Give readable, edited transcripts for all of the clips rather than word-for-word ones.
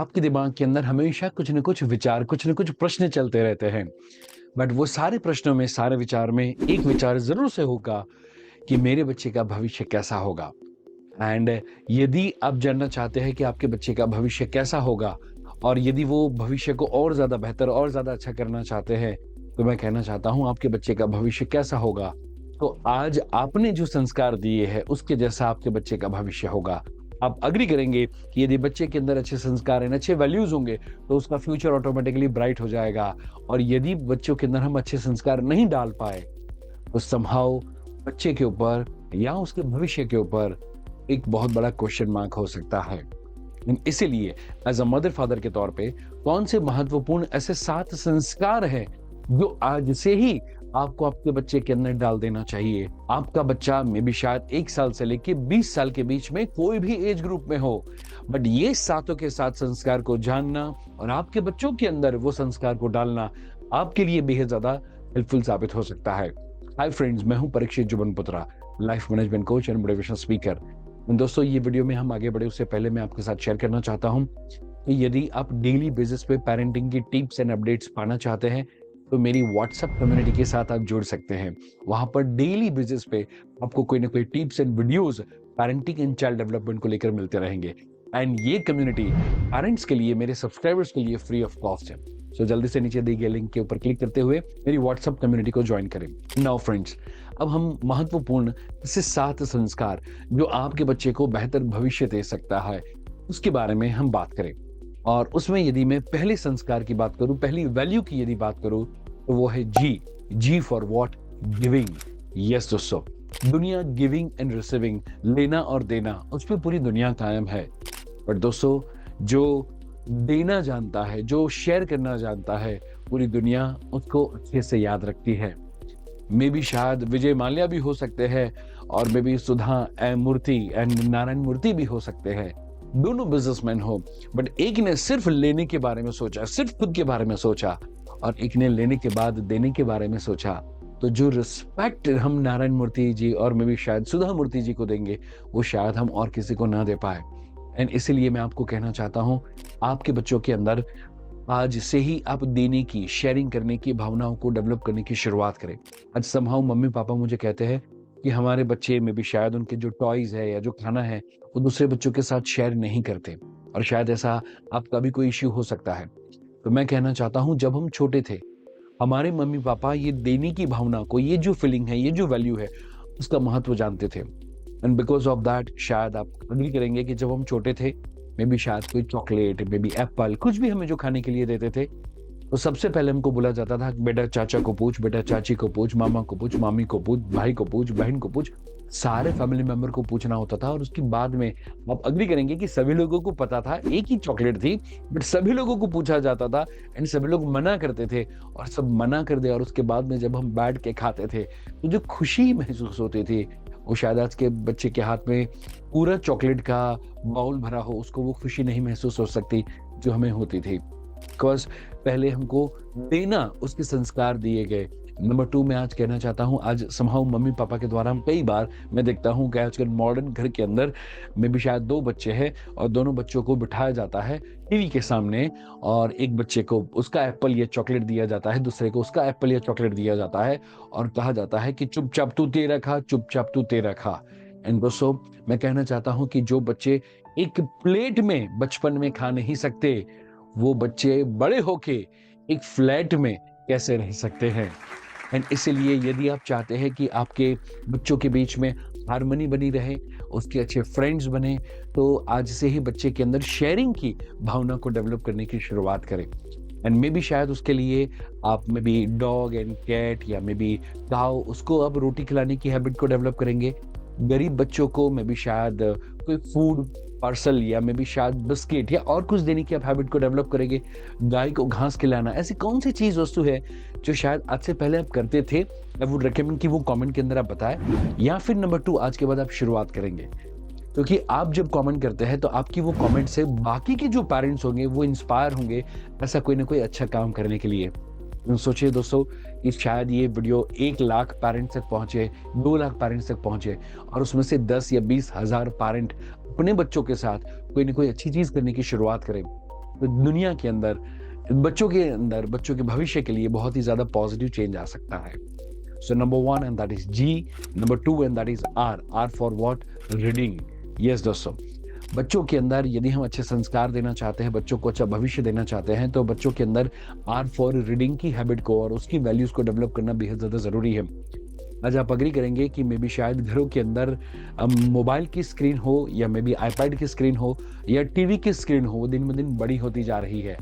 आपके दिमाग के अंदर हमेशा कुछ न कुछ विचार, कुछ न कुछ प्रश्न चलते रहते हैं। बट वो सारे प्रश्नों में, सारे विचार में एक विचार ज़रूर से होगा कि मेरे बच्चे का भविष्य कैसा होगा? एंड यदि आप जानना चाहते हैं कि आपके बच्चे का भविष्य कैसा होगा और यदि वो भविष्य को और ज़्यादा बेहतर और ज़्यादा अच्छा करना चाहते हैं, तो मैं कहना चाहता हूँ आपके बच्चे का भविष्य कैसा होगा? तो आज आपने जो संस्कार दिए हैं, उसके जैसा आपके बच्चे का भविष्य होगा। आप एग्री करेंगे कि यदि बच्चे के अंदर अच्छे संस्कार हैं, अच्छे वैल्यूज़ होंगे, तो उसका फ्यूचर ऑटोमैटिकली ब्राइट हो जाएगा और यदि बच्चों के अंदर हम अच्छे संस्कार नहीं डाल पाए, तो समहाउ बच्चे के ऊपर या उसके भविष्य के ऊपर एक बहुत बड़ा क्वेश्चन मार्क हो सकता है। इसीलिए एज अ मदर फादर के तौर पे कौन से महत्वपूर्ण ऐसे 7 संस्कार हैं जो आज से ही आपको आपके बच्चे के अंदर डाल देना चाहिए। आपका बच्चा मे बी शायद 1 साल से लेके 20 साल के बीच में कोई भी एज ग्रुप में हो, बट ये सातों के सात संस्कार को जानना और आपके बच्चों के अंदर वो संस्कार को डालना आपके लिए बेहद ज्यादा हेल्पफुल साबित हो सकता है। हाय फ्रेंड्स, मैं हूं Parikshit Jubanputra, life management coach and motivational speaker. दोस्तों, ये वीडियो में हम आगे बढ़े उससे पहले मैं आपके साथ शेयर करना चाहता हूं कि यदि आप डेली बेसिस पे पेरेंटिंग की टिप्स एंड अपडेट्स पाना चाहते हैं, तो मेरी व्हाट्सएप कम्युनिटी के साथ आप जुड़ सकते हैं। वहां पर डेली बेसिस पे आपको कोई ना कोई tips and videos parenting and child development को लेकर मिलते रहेंगे। एंड ये कम्युनिटी पेरेंट्स के लिए, मेरे सब्सक्राइबर्स के लिए फ्री ऑफ कॉस्ट है। सो जल्दी से नीचे दी गई लिंक के ऊपर क्लिक करते हुए मेरी व्हाट्सएप कम्युनिटी को ज्वाइन करें। नाउ फ्रेंड्स, अब हम महत्वपूर्ण ऐसे 7 संस्कार जो आपके बच्चे को बेहतर भविष्य दे सकता है, उसके बारे में हम बात करें। और उसमें यदि मैं पहले संस्कार की बात करूं, पहली वैल्यू की यदि बात करूं, तो वो है जी फॉर व्हाट? गिविंग। यस दोस्तों, दुनिया गिविंग एंड रिसीविंग, लेना और देना, उस पर पूरी दुनिया कायम है। पर दोस्तों, जो देना जानता है, जो शेयर करना जानता है, पूरी दुनिया उसको अच्छे से याद रखती है। मे बी शायद विजय माल्या भी हो सकते हैं और may be Sudha Murthy and Narayana Murthy भी हो सकते हैं, दोनों बिजनेसमैन हो, बट एक ने सिर्फ लेने के बारे में सोचा, सिर्फ खुद के बारे में सोचा, और एक ने लेने के बाद देने के बारे में सोचा। तो जो रिस्पेक्ट हम नारायण मूर्ति जी और मे बी शायद सुधा मूर्ति जी को देंगे, वो शायद हम और किसी को ना दे पाए। एंड इसीलिए मैं आपको कहना चाहता हूं, आपके बच्चों के अंदर आज से ही आप देने की, शेयरिंग करने की भावनाओं को डेवलप करने की शुरुआत करें। आज समहाउ मम्मी पापा मुझे कहते हैं कि हमारे बच्चे में भी शायद उनके जो टॉयज है या जो खाना है वो दूसरे बच्चों के साथ शेयर नहीं करते, और शायद ऐसा आपका भी कोई इश्यू हो सकता है। तो मैं कहना चाहता हूं, जब हम छोटे थे, हमारे मम्मी पापा ये देने की भावना को, ये जो फीलिंग है, ये जो वैल्यू है, उसका महत्व जानते थे। एंड बिकॉज ऑफ दैट शायद आप अग्री करेंगे कि जब हम छोटे थे, मे बी शायद कोई चॉकलेट, मे बी एप्पल, कुछ भी हमें जो खाने के लिए देते थे, तो सबसे पहले हमको बोला जाता था बेटा चाचा को पूछ, बेटा चाची को पूछ, मामा को पूछ, मामी को पूछ, भाई को पूछ, बहन को पूछ, सारे फैमिली मेंबर को पूछना होता था। और उसके बाद में आप अग्री करेंगे कि सभी लोगों को पता था एक ही चॉकलेट थी, बट सभी लोगों को पूछा जाता था एंड सभी लोग मना करते थे, और सब मना कर दे और उसके बाद में जब हम बैठ के खाते थे, तो जो खुशी महसूस होती थी, वो शायद आज के बच्चे के हाथ में पूरा चॉकलेट का बाउल भरा हो, उसको वो खुशी नहीं महसूस हो सकती जो हमें होती थी। बिकॉज पहले हमको देना, उसके संस्कार दिए गए। नंबर 2, मैं आज कहना चाहता हूँ, आज समहाउ मम्मी पापा के द्वारा कई बार मैं देखता हूँ कि आजकल मॉडर्न घर के अंदर में भी शायद 2 बच्चे हैं और दोनों बच्चों को बिठाया जाता है टीवी के सामने, और एक बच्चे को उसका एप्पल या चॉकलेट दिया जाता है, दूसरे को उसका एप्पल या चॉकलेट दिया जाता है, और कहा जाता है कि चुपचाप तू तेरा खा, चुपचाप तू तेरा खा। एंड दोस्तों, मैं कहना चाहता हूँ कि जो बच्चे एक प्लेट में बचपन में खा नहीं सकते, वो बच्चे बड़े होके एक फ्लैट में कैसे रह सकते हैं। एंड इसीलिए यदि आप चाहते हैं कि आपके बच्चों के बीच में हार्मनी बनी रहे, उसके अच्छे फ्रेंड्स बने, तो आज से ही बच्चे के अंदर शेयरिंग की भावना को डेवलप करने की शुरुआत करें। एंड मे बी शायद उसके लिए आप maybe dog and cat या मे बी काऊ, उसको अब रोटी खिलाने की हैबिट को डेवलप करेंगे। गरीब बच्चों को मे बी शायद कोई फूड पार्सल या मे बी शायद बिस्किट या और कुछ देने की आप हैबिट को डेवलप करेंगे। गाय को घास खिलाना, ऐसी कौन सी चीज वस्तु है जो शायद आज से पहले आप करते थे? आई वुड रिकमेंड कि वो कमेंट के अंदर आप बताएं, या फिर नंबर 2, आज के बाद आप शुरुआत करेंगे, क्योंकि आप जब कमेंट करते हैं तो आपकी वो कमेंट से बाकी के जो पेरेंट्स होंगे वो इंस्पायर होंगे ऐसा कोई ना कोई अच्छा काम करने के लिए। सोचिए दोस्तों कि शायद ये वीडियो 1 लाख पेरेंट्स तक पहुंचे, 2 लाख पेरेंट्स तक पहुंचे, और उसमें से 10 या 20 हजार पेरेंट अपने बच्चों के साथ कोई ना कोई अच्छी चीज करने की शुरुआत करें। तो दुनिया के अंदर, बच्चों के भविष्य के लिए बहुत ही ज़्यादा पॉजिटिव चेंज आ सकता है। So number 1 and that is G, number 2 and that is R. R for what? Reading. Yes दोस्तों, बच्चों के अंदर यदि हम अच्छे संस्कार देना चाहते हैं, बच्चों को अच्छा भविष्य देना चाहते हैं, तो बच्चों के अंदर आर फॉर रीडिंग की हैबिट को और उसकी वैल्यूज़ को डेवलप करना बेहद ज़्यादा ज़रूरी है। आज आप एग्री करेंगे कि मे बी शायद घरों के अंदर मोबाइल की स्क्रीन हो या मे बी आईपैड की स्क्रीन हो या टीवी की स्क्रीन हो, वो दिन ब दिन बड़ी होती जा रही है।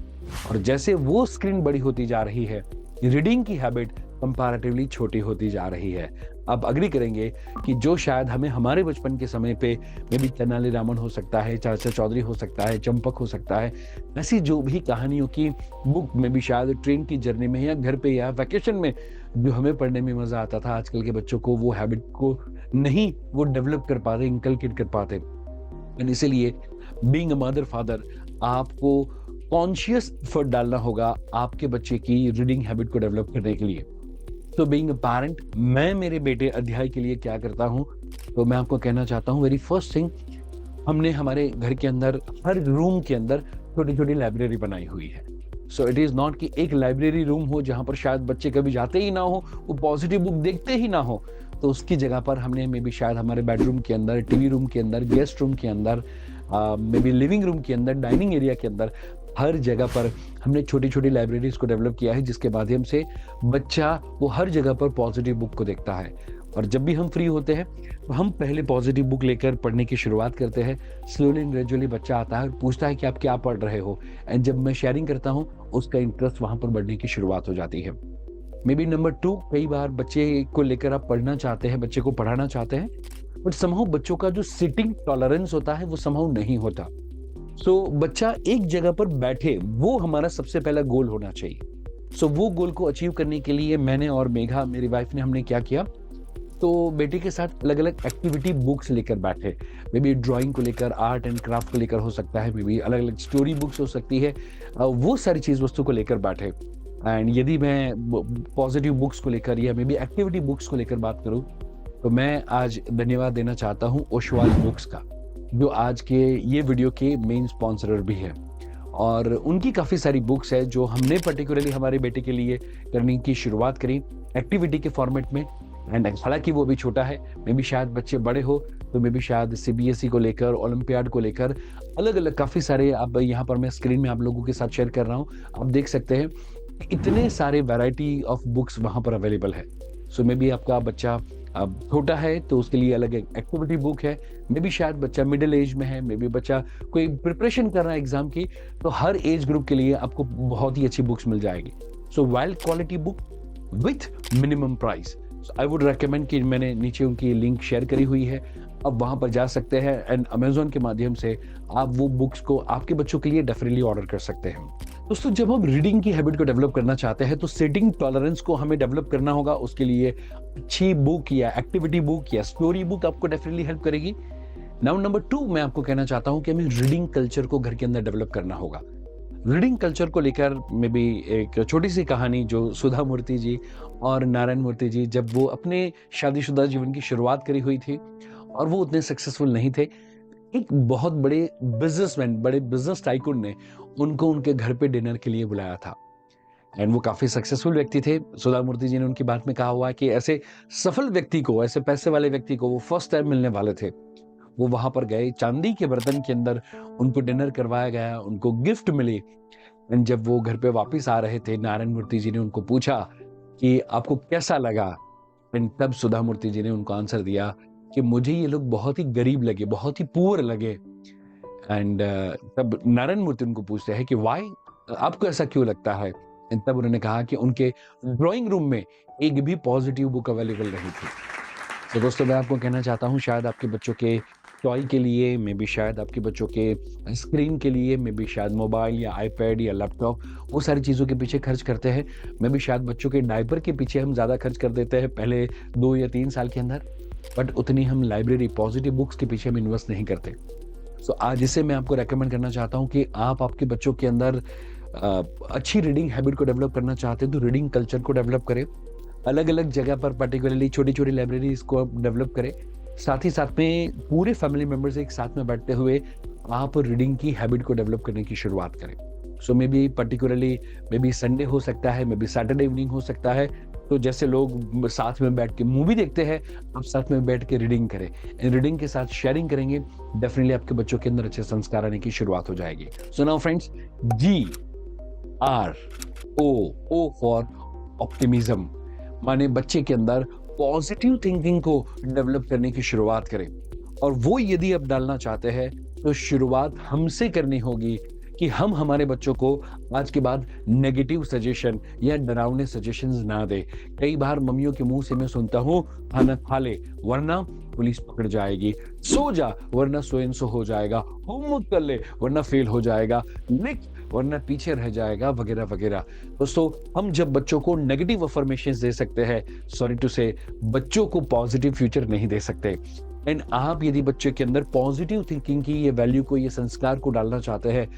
और जैसे वो स्क्रीन बड़ी होती जा रही है, रीडिंग की हैबिट कंपैरेटिवली छोटी होती जा रही है। आप एग्री करेंगे कि जो शायद हमें हमारे बचपन के समय पे मे बी तेनालीरामन हो सकता है, चाचा चौधरी हो सकता है, चंपक हो सकता है, ऐसी जो भी कहानियों की बुक में भी शायद ट्रेन की जर्नी में या घर पे या वैकेशन में जो हमें पढ़ने में मजा आता था, आजकल के बच्चों को वो हैबिट को नहीं वो डेवलप कर पाते, इंकलकेट कर पाते। एंड इसीलिए बीइंग अ मदर फादर, आपको कॉन्शियस एफर्ट डालना होगा आपके बच्चे की रीडिंग हैबिट को डेवलप करने के लिए। तो बीइंग अ पैरेंट, मैं मेरे बेटे अध्याय के लिए क्या करता हूँ, तो मैं आपको कहना चाहता हूँ, वेरी फर्स्ट थिंग, हमने हमारे घर के अंदर हर रूम के अंदर छोटी छोटी लाइब्रेरी बनाई हुई है। सो इट इज नॉट कि एक लाइब्रेरी रूम हो जहां पर शायद बच्चे कभी जाते ही ना हो, वो पॉजिटिव बुक देखते ही ना हो, तो उसकी जगह पर हमने मे बी शायद हमारे बेडरूम के अंदर, टीवी रूम के अंदर, गेस्ट रूम के अंदर, मे बी लिविंग रूम के अंदर, डाइनिंग एरिया के अंदर, हर जगह पर हमने छोटी छोटी लाइब्रेरीज को डेवलप किया है, जिसके माध्यम से बच्चा वो हर जगह पर पॉजिटिव बुक को देखता है। और जब भी हम फ्री होते हैं तो हम पहले पॉजिटिव बुक लेकर पढ़ने की शुरुआत करते हैं। स्लोली एंड ग्रेजुअली बच्चा आता है और पूछता है कि आप क्या पढ़ रहे हो, एंड जब मैं शेयरिंग करता हूँ उसका इंटरेस्ट वहां पर बढ़ने की शुरुआत हो जाती है। मे बी नंबर 2, कई बार बच्चे को लेकर आप पढ़ना चाहते हैं, बच्चे को पढ़ाना चाहते हैं, बट समहाउ बच्चों का जो सिटिंग टॉलरेंस होता है वो समहाउ नहीं होता। सो बच्चा एक जगह पर बैठे, वो हमारा सबसे पहला गोल होना चाहिए। सो वो गोल को अचीव करने के लिए मैंने और मेघा, मेरी वाइफ ने, हमने क्या किया, तो बेटे के साथ अलग अलग एक्टिविटी बुक्स लेकर बैठे। मे बी ड्राइंग को लेकर, आर्ट एंड क्राफ्ट को लेकर हो सकता है, मे बी अलग अलग स्टोरी बुक्स हो सकती है, वो सारी चीज वस्तु को लेकर बैठे। एंड यदि मैं पॉजिटिव बुक्स को लेकर या मे बी एक्टिविटी बुक्स को लेकर बात करूं, तो मैं आज धन्यवाद देना चाहता हूं ओशवाल बुक्स का, जो आज के ये वीडियो के मेन स्पॉन्सरर भी है। और उनकी काफ़ी सारी बुक्स है जो हमने पर्टिकुलरली हमारे बेटे के लिए करने की शुरुआत करी एक्टिविटी के फॉर्मेट में। एंड हालांकि वो भी छोटा है, मे बी शायद बच्चे बड़े हो तो मे बी शायद सीबीएसई को लेकर, ओलंपियाड को लेकर अलग अलग काफ़ी सारे, अब यहाँ पर मैं स्क्रीन में आप लोगों के साथ शेयर कर रहा हूँ, आप देख सकते हैं इतने सारे वैरायटी ऑफ बुक्स वहाँ पर अवेलेबल है। सो मे बी आपका बच्चा अब छोटा है तो उसके लिए अलग एक्टिविटी बुक है, मे बी शायद बच्चा मिडिल एज में है, मे बी बच्चा कोई प्रिपरेशन कर रहा है एग्जाम की, तो हर एज ग्रुप के लिए आपको बहुत ही अच्छी बुक्स मिल जाएगी। So well quality book with minimum price, I would recommend कि मैंने नीचे उनकी लिंक शेयर करी हुई है, अब वहां पर जा सकते हैं एंड अमेजोन के माध्यम से आप वो बुक्स को आपके बच्चों के लिए डेफिनेटली ऑर्डर कर सकते हैं। दोस्तों, जब हम रीडिंग की हैबिट को डेवलप करना चाहते हैं तो सीटिंग टॉलरेंस को हमें डेवलप करना होगा। उसके लिए अच्छी बुक या एक्टिविटी बुक या स्टोरी बुक आपको डेफिनेटली हेल्प करेगी। नाउ नंबर 2, मैं आपको कहना चाहता हूं कि हमें रीडिंग कल्चर को घर के अंदर डेवलप करना होगा। रीडिंग कल्चर को लेकर में भी एक छोटी सी कहानी, जो सुधा मूर्ति जी और नारायण मूर्ति जी जब वो अपने शादीशुदा जीवन की शुरुआत करी हुई थी और वो उतने सक्सेसफुल नहीं थे, एक बहुत बड़े बिजनेसमैन, बड़े बिजनेस टाइकून ने उनको उनके घर पे डिनर के लिए बुलाया था। एंड वो काफी सक्सेसफुल व्यक्ति थे। सुधा मूर्ति जी ने उनकी बात में कहा हुआ है कि ऐसे सफल व्यक्ति को, ऐसे पैसे वाले व्यक्ति को वो फर्स्ट टाइम मिलने वाले थे। वो वहां पर गए, चांदी के बर्तन के अंदर उनको डिनर करवाया गया, उनको गिफ्ट मिली। एंड जब वो घर पे वापस आ रहे थे, नारायण मूर्ति जी ने उनको पूछा कि आपको कैसा लगा, एंड तब सुधा मूर्ति जी ने उनको आंसर दिया कि मुझे ये लोग बहुत ही गरीब लगे, बहुत ही पुअर लगे। एंड तब नारायण मूर्ति उनको पूछते हैं कि वाई, आपको ऐसा क्यों लगता है। एंड तब उन्होंने कहा कि उनके ड्राइंग रूम में एक भी पॉजिटिव बुक अवेलेबल नहीं थी। तो दोस्तों, मैं आपको कहना चाहता हूँ, शायद आपके बच्चों के टॉय के लिए, मे बी शायद आपके बच्चों के स्क्रीन के लिए, मे बी शायद मोबाइल या आईपैड या लैपटॉप, वो सारी चीज़ों के पीछे खर्च करते हैं। मे बी शायद बच्चों के डायपर के पीछे हम ज़्यादा खर्च कर देते हैं पहले 2 या 3 साल के अंदर, बट उतनी हम लाइब्रेरी, पॉजिटिव बुक्स के पीछे हम इन्वेस्ट नहीं करते। सो आज इसे मैं आपको रेकमेंड करना चाहता हूँ कि आप आपके बच्चों के अंदर अच्छी रीडिंग हैबिट को डेवलप करना चाहते हैं तो रीडिंग कल्चर को डेवलप करें। अलग अलग जगह पर पर्टिकुलरली छोटी छोटी लाइब्रेरीज को आप डेवलप करें। साथ ही साथ में पूरे फैमिली मेंबर्स एक साथ में बैठते हुए आप रीडिंग की हैबिट को डेवलप करने की शुरुआत करें। So may be particularly may be Sunday हो सकता है, मे बी सैटरडे इवनिंग हो सकता है। तो जैसे लोग साथ में बैठ के मूवी देखते हैं, आप साथ में बैठ के रीडिंग करें। रीडिंग के साथ शेयरिंग करेंगे, डेफिनेटली आपके बच्चों के अंदर अच्छे संस्कार आने की शुरुआत हो जाएगी। So now friends, GRO for optimism, माने बच्चे के अंदर पॉजिटिव थिंकिंग को डेवलप करने की शुरुआत करें। और वो यदि आप डालना चाहते हैं तो शुरुआत हमसे करनी होगी कि हम हमारे बच्चों को आज के बाद नेगेटिव सजेशन या डरावने सजेशंस ना दे। कई बार मम्मियों के मुंह से मैं सुनता हूँ, खाना खा ले वरना पुलिस पकड़ जाएगी, सो जा वरना सो एंड सो हो जाएगा, होमवर्क कर ले वरना फेल हो जाएगा, लिख वरना पीछे रह जाएगा, वगैरह वगैरह। दोस्तों, हम जब बच्चों को नेगेटिव अफर्मेशंस दे सकते हैं, सॉरी टू से, बच्चों को पॉजिटिव फ्यूचर नहीं दे सकते। एंड आप यदि बच्चे के अंदर पॉजिटिव थिंकिंग की ये वैल्यू को, ये संस्कार को डालना चाहते हैं,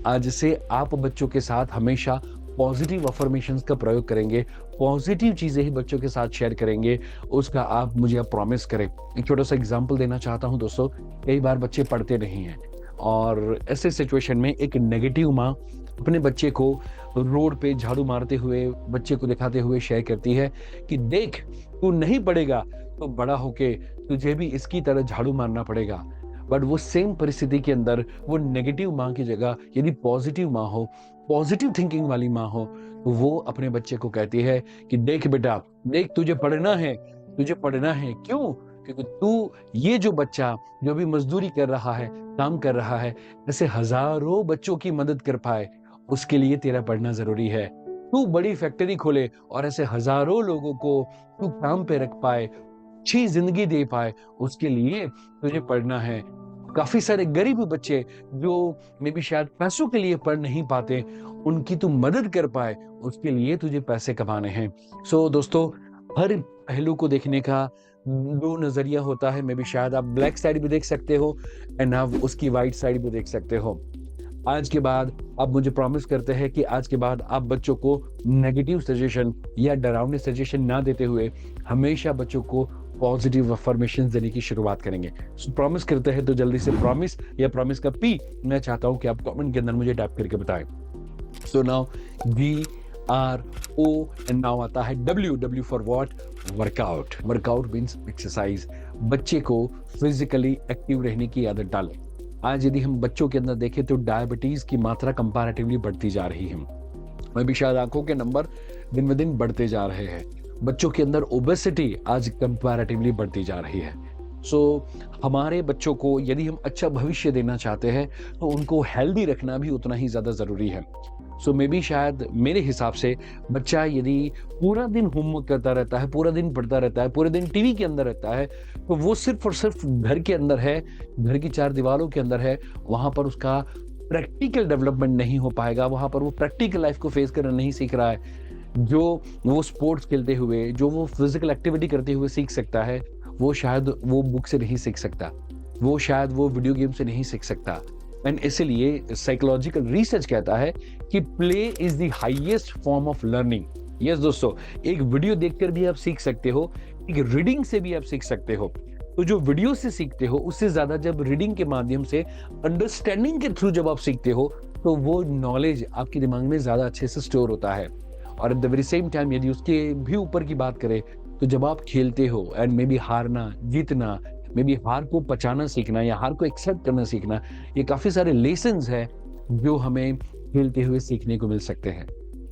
आज से आप बच्चों के साथ हमेशा पॉजिटिव अफर्मेशंस का प्रयोग करेंगे, पॉजिटिव चीजें ही बच्चों के साथ शेयर करेंगे, उसका आप मुझे प्रॉमिस करें। एक छोटा सा एग्जांपल देना चाहता हूं दोस्तों। कई बार बच्चे पढ़ते नहीं हैं और ऐसे सिचुएशन में एक नेगेटिव माँ अपने बच्चे को रोड पे झाड़ू मारते हुए, बच्चे को दिखाते हुए शेयर करती है कि देख, तू नहीं पढ़ेगा तो बड़ा होके तुझे भी इसकी तरह झाड़ू मारना पड़ेगा। बट वो सेम परिस्थिति के अंदर वो नेगेटिव माँ की जगह यदि पॉजिटिव माँ हो, पॉजिटिव थिंकिंग वाली माँ हो, तो वो अपने बच्चे को कहती है कि देख बेटा, देख, तुझे पढ़ना है, तुझे पढ़ना है। क्यों? क्योंकि तू, ये जो बच्चा जो भी मजदूरी कर रहा है, काम कर रहा है, ऐसे हजारों बच्चों की मदद कर पाए, उसके लिए तेरा पढ़ना जरूरी है। तू बड़ी फैक्ट्री खोले और ऐसे हजारों लोगों को तू काम पे रख पाए, अच्छी जिंदगी दे पाए, उसके लिए तुझे पढ़ना है। काफी सारे गरीब बच्चे जो मे बी शायद पैसों के लिए पढ़ नहीं पाते, उनकी तू मदद कर पाए, उसके लिए तुझे पैसे कमाने हैं। सो दोस्तों, हर पहलू को देखने का दो नजरिया होता है। मे बी शायद आप ब्लैक साइड भी देख सकते हो एंड आप उसकी व्हाइट साइड भी देख सकते हो। आज के बाद आप मुझे प्रॉमिस करते हैं कि आज के बाद आप बच्चों को नेगेटिव सजेशन या डरावने सजेशन ना देते हुए हमेशा बच्चों को पॉजिटिव अफर्मेशन देने की शुरुआत करेंगे। सो प्रॉमिस करते हैं तो जल्दी से प्रॉमिस या प्रॉमिस का पी मैं चाहता हूं कि आप कमेंट के अंदर मुझे टाइप करके बताएं। So now GRO and now आता है W for what? Workout. Workout means exercise. बच्चे को फिजिकली एक्टिव रहने की आदत डालें। आज यदि हम बच्चों के अंदर देखें तो डायबिटीज की मात्रा कंपैरेटिवली बढ़ती जा रही है। मैं भी शायद आंखों के नंबर दिन ब दिन बढ़ते जा रहे हैं। बच्चों के अंदर ओबेसिटी आज कंपैरेटिवली बढ़ती जा रही है। सो हमारे बच्चों को यदि हम अच्छा भविष्य देना चाहते हैं तो उनको हेल्दी रखना भी उतना ही ज्यादा जरूरी है। सो मे बी शायद मेरे हिसाब से बच्चा यदि पूरा दिन होमवर्क करता रहता है, पूरा दिन पढ़ता रहता है, पूरे दिन टीवी के अंदर रहता है, तो वो सिर्फ और सिर्फ घर के अंदर है, घर की चार दीवारों के अंदर है, वहां पर उसका प्रैक्टिकल डेवलपमेंट नहीं हो पाएगा, वहां पर वो प्रैक्टिकल लाइफ को फेस करना नहीं सीख रहा है। जो वो स्पोर्ट्स खेलते हुए, जो वो फिजिकल एक्टिविटी करते हुए सीख सकता है, वो शायद वो बुक से नहीं सीख सकता, वो शायद वो वीडियो गेम से नहीं सीख सकता। एंड इसलिए साइकोलॉजिकल रिसर्च कहता है कि play is the highest form of learning. Yes दोस्तों, एक वीडियो देखकर भी आप सीख सकते हो, एक रीडिंग से भी आप सीख सकते हो। तो जो वीडियो से सीखते हो उससे ज्यादा जब रीडिंग के माध्यम से, अंडरस्टैंडिंग के थ्रू जब आप सीखते हो, तो वो नॉलेज आपके दिमाग में ज्यादा अच्छे से स्टोर होता है। और at the very same time यदि उसके भी ऊपर की बात करें तो जब आप खेलते हो एंड मे बी हारना, जीतना, मे बी हार को पचाना सीखना या हार को एक्सेप्ट करना सीखना, ये काफी सारे लेसन्स हैं जो हमें खेलते हुए सीखने को मिल सकते हैं।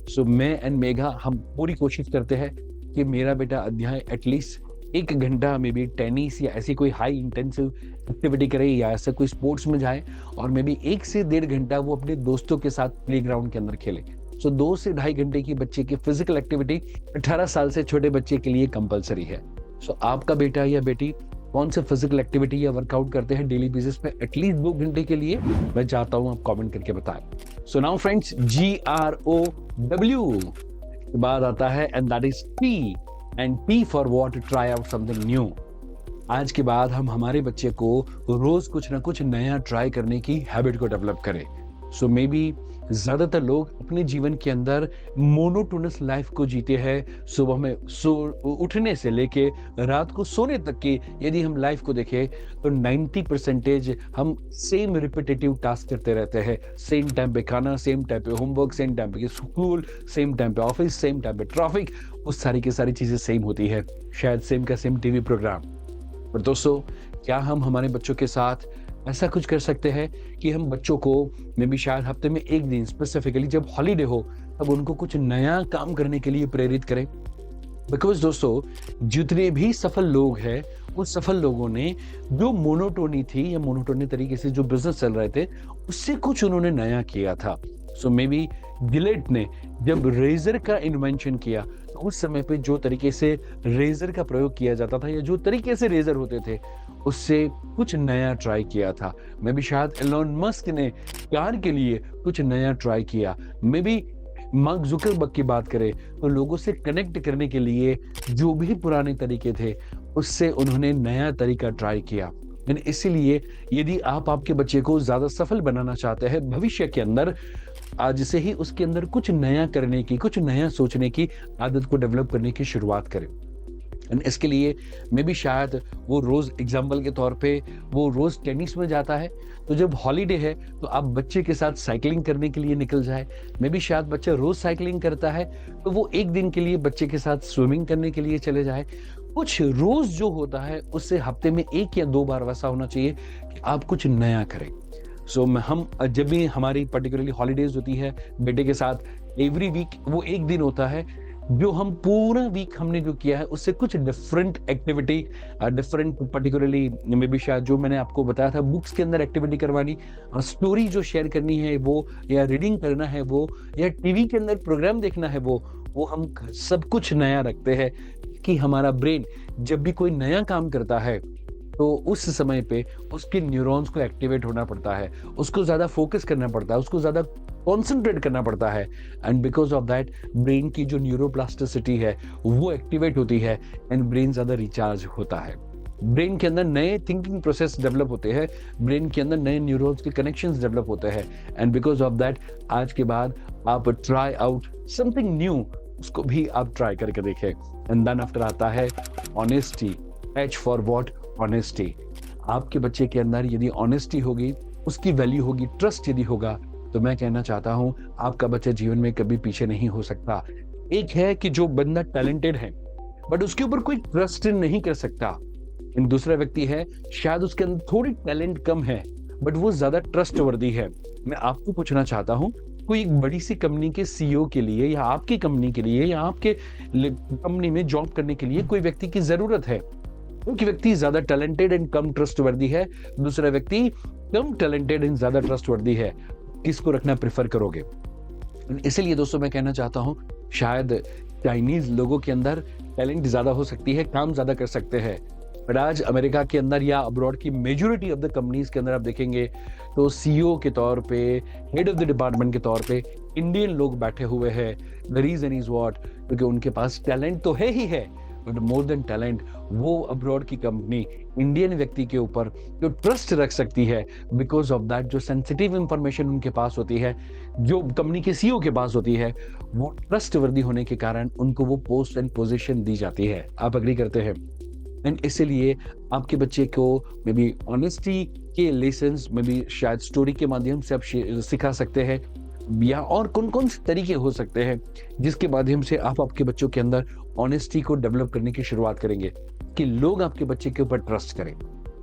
सो मैं एंड मेघा हम पूरी कोशिश करते हैं कि मेरा बेटा अध्याय एटलीस्ट 1 घंटा मे बी टेनिस या ऐसी कोई हाई इंटेंसिव एक्टिविटी करे या ऐसा कोई स्पोर्ट्स में जाए, और मे बी 1 से 1.5 घंटा वो अपने दोस्तों के साथ प्लेग्राउंड के अंदर खेले। सो 2 से 2.5 घंटे की बच्चे की फिजिकल एक्टिविटी 18 साल से छोटे बच्चे के लिए कंपलसरी है। सो आपका बेटा या बेटी कौन से फिजिकल एक्टिविटी या वर्कआउट करते हैं डेली बेसिस पे एटलीस्ट 2 घंटे के लिए, मैं चाहता हूं आप कमेंट करके बताएं। सो नाउ फ्रेंड्स, GROW के बाद आता है and that is P, and P for what? Try out something new. आज के बाद हम हमारे बच्चे को रोज कुछ ना कुछ नया ट्राई करने की हैबिट को डेवलप करें। सो मे बी ज़्यादातर लोग अपने जीवन के अंदर मोनोटोनस लाइफ को जीते हैं। सुबह में उठने से लेके रात को सोने तक की यदि हम लाइफ को देखें तो 90% हम सेम रिपीटेटिव टास्क करते रहते हैं। सेम टाइम पे खाना, सेम टाइम पे होमवर्क, सेम टाइम पे स्कूल, सेम टाइम पे ऑफिस, सेम टाइम पे ट्रैफिक, वो सारी की सारी चीज़ें सेम होती है। शायद सेम का सेम टीवी प्रोग्राम। पर दोस्तों, क्या हम हमारे बच्चों के साथ ऐसा कुछ कर सकते हैं कि हम बच्चों को मे बी शायद हफ्ते में एक दिन स्पेसिफिकली जब हॉलीडे हो तब उनको कुछ नया काम करने के लिए प्रेरित करें? बिकॉज दोस्तों, जितने भी सफल लोग हैं उन सफल लोगों ने जो मोनोटोनी थी या मोनोटोनी तरीके से जो बिजनेस चल रहे थे उससे कुछ उन्होंने नया किया था। सो मे बी गिलेट ने जब रेजर का इन्वेंशन किया तो उस समय पे जो तरीके से रेजर का प्रयोग किया जाता था या जो तरीके से रेजर होते थे उससे कुछ नया ट्राई किया था। मे बी शायद एलोन मस्क ने कार के लिए कुछ नया ट्राई किया। मे बी मार्क जुकरबर्ग की बात करें तो लोगों से कनेक्ट करने के लिए जो भी पुराने तरीके थे उससे उन्होंने नया तरीका ट्राई किया। इसीलिए यदि आप आपके बच्चे को ज्यादा सफल बनाना चाहते हैं भविष्य के अंदर, आज से ही उसके अंदर कुछ नया करने की, कुछ नया सोचने की आदत को डेवलप करने की शुरुआत करें। इसके लिए मे बी शायद वो रोज एग्जाम्पल के तौर पे वो रोज टेनिस में जाता है, तो जब हॉलीडे है तो आप बच्चे के साथ साइकिलिंग करने के लिए निकल जाए। मे बी शायद बच्चा रोज साइकिलिंग करता है तो वो एक दिन के लिए बच्चे के साथ स्विमिंग करने के लिए चले जाए। कुछ रोज जो होता है उससे हफ्ते में 1 या 2 बार वैसा होना चाहिए कि आप कुछ नया करें। सो हम जब भी हमारी पर्टिकुलरली हॉलीडेज होती है बेटे के साथ, एवरी वीक वो एक दिन होता है जो हम पूरा वीक हमने जो किया है उससे कुछ different activity, different particularly may B शायद जो मैंने आपको बताया था बुक्स के अंदर एक्टिविटी करवानी, स्टोरी जो शेयर करनी है वो, या रीडिंग करना है वो, या टीवी के अंदर प्रोग्राम देखना है वो हम सब कुछ नया रखते हैं कि हमारा ब्रेन जब भी कोई नया काम करता है तो उस समय पे उसके न्यूरॉन्स को एक्टिवेट होना पड़ता है, उसको ज्यादा फोकस करना पड़ता है, उसको ज्यादा कॉन्सेंट्रेट करना पड़ता है। And because of that brain की जो न्यूरोप्लास्टिसिटी है वो एक्टिवेट होती है एंड ब्रेन ज्यादा रिचार्ज होता है। ब्रेन के अंदर नए थिंकिंग प्रोसेस डेवलप होते हैं, ब्रेन के अंदर नए न्यूरॉन्स के कनेक्शंस डेवलप होते हैं। एंड बिकॉज ऑफ दैट आज के बाद आप ट्राई आउट समथिंग न्यू, उसको भी आप ट्राई करके देखें। एंड देन आफ्टर आता है honesty. H for what? Honesty. आपके बच्चे के अंदर यदि ऑनेस्टी होगी, उसकी वैल्यू होगी, ट्रस्ट यदि होगा, तो मैं कहना चाहता हूं आपका बच्चा जीवन में कभी पीछे नहीं हो सकता। एक है कि जो बंदा टैलेंटेड है बट उसके ऊपर कोई ट्रस्ट नहीं कर सकता। दूसरा व्यक्ति है शायद उसके अंदर थोड़ी टैलेंट कम है बट वो ज्यादा ट्रस्ट वर्दी है। मैं आपको पूछना चाहता हूं, कोई एक बड़ी सी कंपनी के सीईओ के लिए या आपकी कंपनी के लिए या आपके कंपनी में जॉब करने के लिए कोई व्यक्ति की जरूरत है। एक व्यक्ति ज्यादा टैलेंटेड एंड कम ट्रस्टवर्दी है, दूसरा व्यक्ति कम टैलेंटेड एंड ज्यादा ट्रस्टवर्दी है, किसको रखना प्रेफर करोगे? इसलिए दोस्तों मैं कहना चाहता हूं शायद चाइनीज लोगों के अंदर टैलेंट ज्यादा हो सकती है, काम ज्यादा कर सकते हैं, बट आज अमेरिका के अंदर या अब्रॉड की मेजोरिटी ऑफ द कंपनीज के अंदर आप देखेंगे तो सीईओ के तौर पे, हेड ऑफ द डिपार्टमेंट के तौर पे इंडियन लोग बैठे हुए हैं। The reason is what? क्योंकि उनके पास टैलेंट तो है ही है बट मोर देन टैलेंट वो अब्रॉड की कंपनी इंडियन व्यक्ति के ऊपर जो ट्रस्ट रख सकती है, बिकॉज ऑफ दैट जो सेंसिटिव इंफॉर्मेशन उनके पास होती है, जो कंपनी के सीईओ के पास होती है, वो ट्रस्टवर्दी होने के कारण उनको वो पोस्ट एंड पोजीशन दी जाती है। आप अग्री करते हैं? एंड इसीलिए आपके बच्चे को मे बी ऑनेस्टी के लेसन्स में भी शायद स्टोरी के माध्यम से आप सिखा सकते हैं, या और कौन कौन से तरीके हो सकते हैं जिसके माध्यम से आप आपके बच्चों के अंदर ऑनेस्टी को डेवलप करने की शुरुआत करेंगे कि लोग आपके बच्चे के ऊपर ट्रस्ट करें।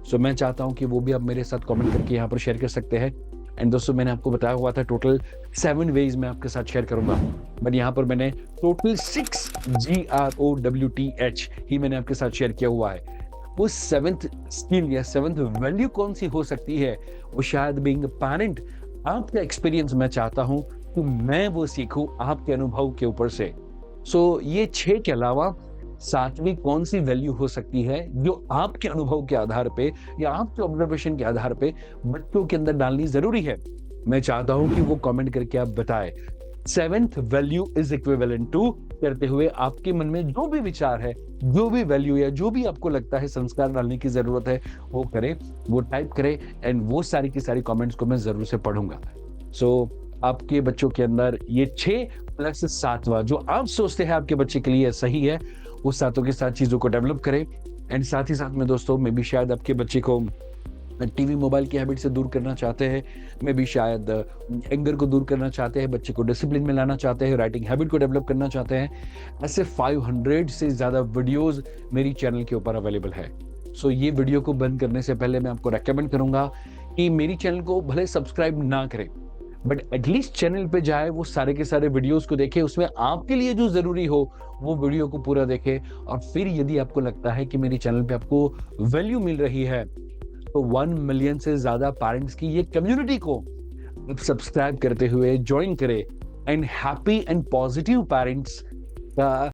सो मैं चाहता हूं कि वो भी आप मेरे साथ कमेंट करके यहाँ पर शेयर कर सकते हैं। एंड दोस्तों मैंने आपको बताया हुआ था टोटल 7 वेज मैं आपके साथ शेयर करूंगा, बट यहाँ पर मैंने टोटल 6 GROWTH ही मैंने आपके साथ शेयर किया हुआ है। वो 7th स्किल या 7th वैल्यू कौन सी हो सकती है, वो शायद बीइंग अ पेरेंट आपका एक्सपीरियंस मैं चाहता हूं कि मैं वो सीखूं आपके अनुभव के ऊपर से। सो ये 6 के अलावा 7वीं कौन सी वैल्यू हो सकती है जो आपके अनुभव के आधार पे या आपके ऑब्जर्वेशन के आधार पे बच्चों के अंदर डालनी जरूरी है। मैं चाहता हूं कि वो कमेंट करके आप बताएं 7th value is equivalent to करते हुए आपके मन में जो भी विचार है, जो भी वैल्यू या जो भी आपको लगता है संस्कार डालने की जरूरत है वो करें, वो टाइप करें एंड वो सारी की सारी कमेंट्स को मैं जरूर से पढ़ूंगा। सो आपके बच्चों के अंदर ये 6 प्लस 7वां जो आप सोचते हैं आपके बच्चे के लिए सही है, वो सातों के साथ चीज़ों को डेवलप करें। एंड साथ ही साथ में दोस्तों, मैं भी शायद आपके बच्चे को टीवी मोबाइल की हैबिट से दूर करना चाहते हैं, मैं भी शायद एंगर को दूर करना चाहते हैं, बच्चे को डिसिप्लिन में लाना चाहते हैं, राइटिंग हैबिट को डेवलप करना चाहते हैं, ऐसे 500 से ज़्यादा वीडियोस मेरी चैनल के ऊपर अवेलेबल है। सो ये वीडियो को बंद करने से पहले मैं आपको रेकमेंड करूंगा कि मेरी चैनल को भले सब्सक्राइब ना करें, बट एटलीस्ट चैनल पे जाए, वो सारे के सारे वीडियोस को देखें, उसमें आपके लिए जो जरूरी हो वो वीडियो को पूरा देखें। और फिर यदि आपको लगता है कि मेरी चैनल पे आपको वैल्यू मिल रही है, तो 1 मिलियन से ज्यादा पेरेंट्स की ये कम्युनिटी को सब्सक्राइब करते हुए ज्वाइन करें। And happy and positive parents का